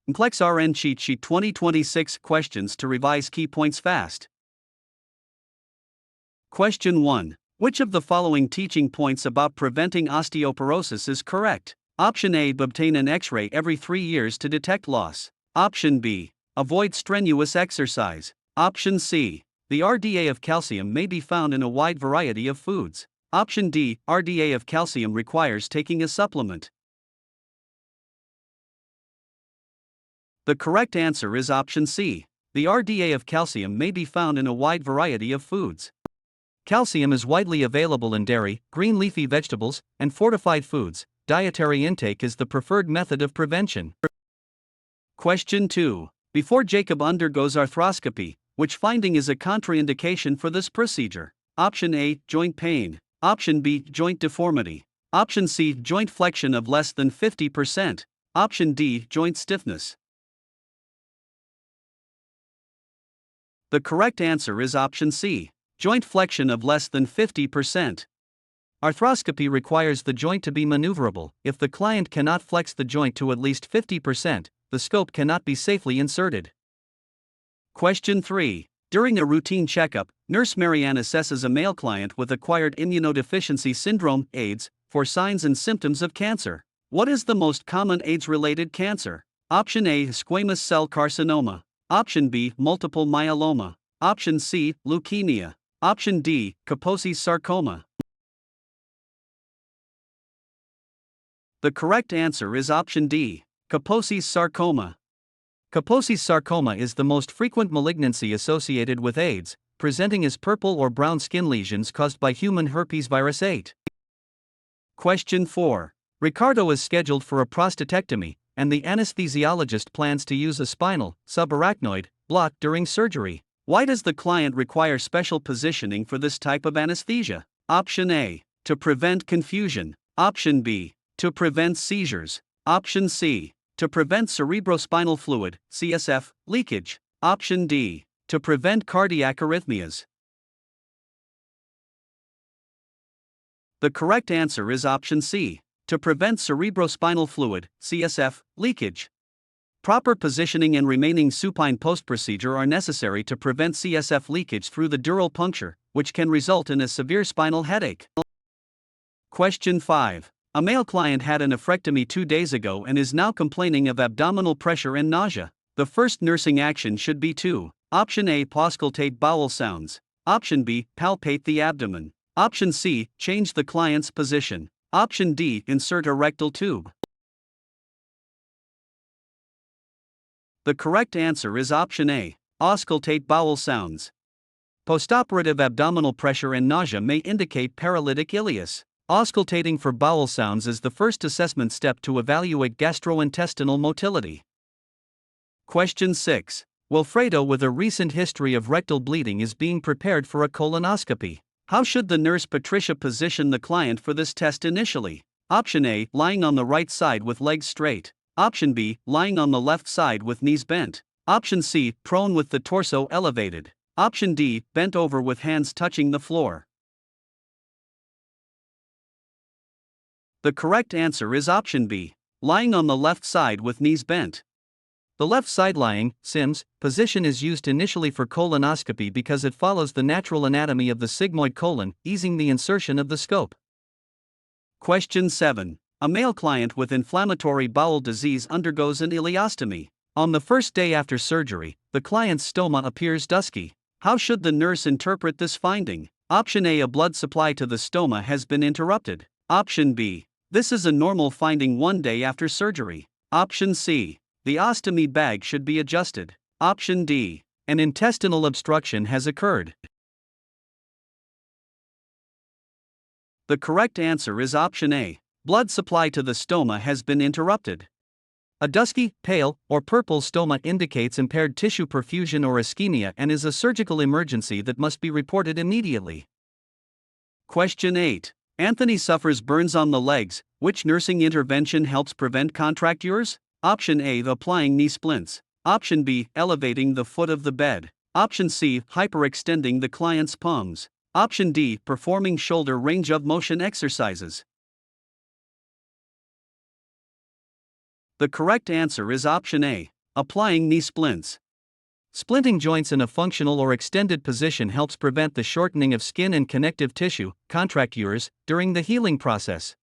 NCLEX RN Cheat Sheet 2026 Questions to revise key points fast. Question 1. Which of the following teaching points about preventing osteoporosis is correct? Option A. Obtain an X-ray every 3 years to detect loss. Option B. Avoid strenuous exercise. Option C. The RDA of calcium may be found in a wide variety of foods. Option D. RDA of calcium requires taking a supplement. The correct answer is option C. The RDA of calcium may be found in a wide variety of foods. Calcium is widely available in dairy, green leafy vegetables, and fortified foods. Dietary intake is the preferred method of prevention. Question 2. Before Jacob undergoes arthroscopy, which finding is a contraindication for this procedure? Option A. Joint pain. Option B. Joint deformity. Option C. Joint flexion of less than 50%. Option D. Joint stiffness. The correct answer is option C. Joint flexion of less than 50%. Arthroscopy requires the joint to be maneuverable. If the client cannot flex the joint to at least 50%, the scope cannot be safely inserted. Question 3. During a routine checkup, Nurse Marianne assesses a male client with acquired immunodeficiency syndrome, AIDS, for signs and symptoms of cancer. What is the most common AIDS-related cancer? Option A. Squamous cell carcinoma. Option B. Multiple myeloma. Option C. Leukemia. Option D. Kaposi's sarcoma. The correct answer is option D. Kaposi's sarcoma. Kaposi's sarcoma is the most frequent malignancy associated with AIDS, presenting as purple or brown skin lesions caused by human herpes virus 8. Question 4. Ricardo is scheduled for a prostatectomy, and the anesthesiologist plans to use a spinal, subarachnoid, block during surgery. Why does the client require special positioning for this type of anesthesia? Option A. To prevent confusion. Option B. To prevent seizures. Option C. To prevent cerebrospinal fluid, CSF, leakage. Option D. To prevent cardiac arrhythmias. The correct answer is option C. To prevent cerebrospinal fluid, CSF, leakage. Proper positioning and remaining supine post-procedure are necessary to prevent CSF leakage through the dural puncture, which can result in a severe spinal headache. Question 5. A male client had a nephrectomy 2 days ago and is now complaining of abdominal pressure and nausea. The first nursing action should be to: Option A. Auscultate bowel sounds. Option B. Palpate the abdomen. Option C. Change the client's position. Option D. Insert a rectal tube. The correct answer is option A. Auscultate bowel sounds. Postoperative abdominal pressure and nausea may indicate paralytic ileus. Auscultating for bowel sounds is the first assessment step to evaluate gastrointestinal motility. Question 6. Wilfredo, with a recent history of rectal bleeding, is being prepared for a colonoscopy. How should the nurse Patricia position the client for this test initially? Option A. Lying on the right side with legs straight. Option B. Lying on the left side with knees bent. Option C. Prone with the torso elevated. Option D. Bent over with hands touching the floor. The correct answer is option B. Lying on the left side with knees bent. The left side lying, SIMS, position is used initially for colonoscopy because it follows the natural anatomy of the sigmoid colon, easing the insertion of the scope. Question 7. A male client with inflammatory bowel disease undergoes an ileostomy. On the first day after surgery, the client's stoma appears dusky. How should the nurse interpret this finding? Option A. A blood supply to the stoma has been interrupted. Option B. This is a normal finding 1 day after surgery. Option C. The ostomy bag should be adjusted. Option D. An intestinal obstruction has occurred. The correct answer is option A. Blood supply to the stoma has been interrupted. A dusky, pale, or purple stoma indicates impaired tissue perfusion or ischemia and is a surgical emergency that must be reported immediately. Question 8. Anthony suffers burns on the legs. Which nursing intervention helps prevent contractures? Option A. Applying knee splints. Option B. Elevating the foot of the bed. Option C. Hyperextending the client's palms. Option D. Performing shoulder range of motion exercises. The correct answer is option A. Applying knee splints. Splinting joints in a functional or extended position helps prevent the shortening of skin and connective tissue, contractures, during the healing process.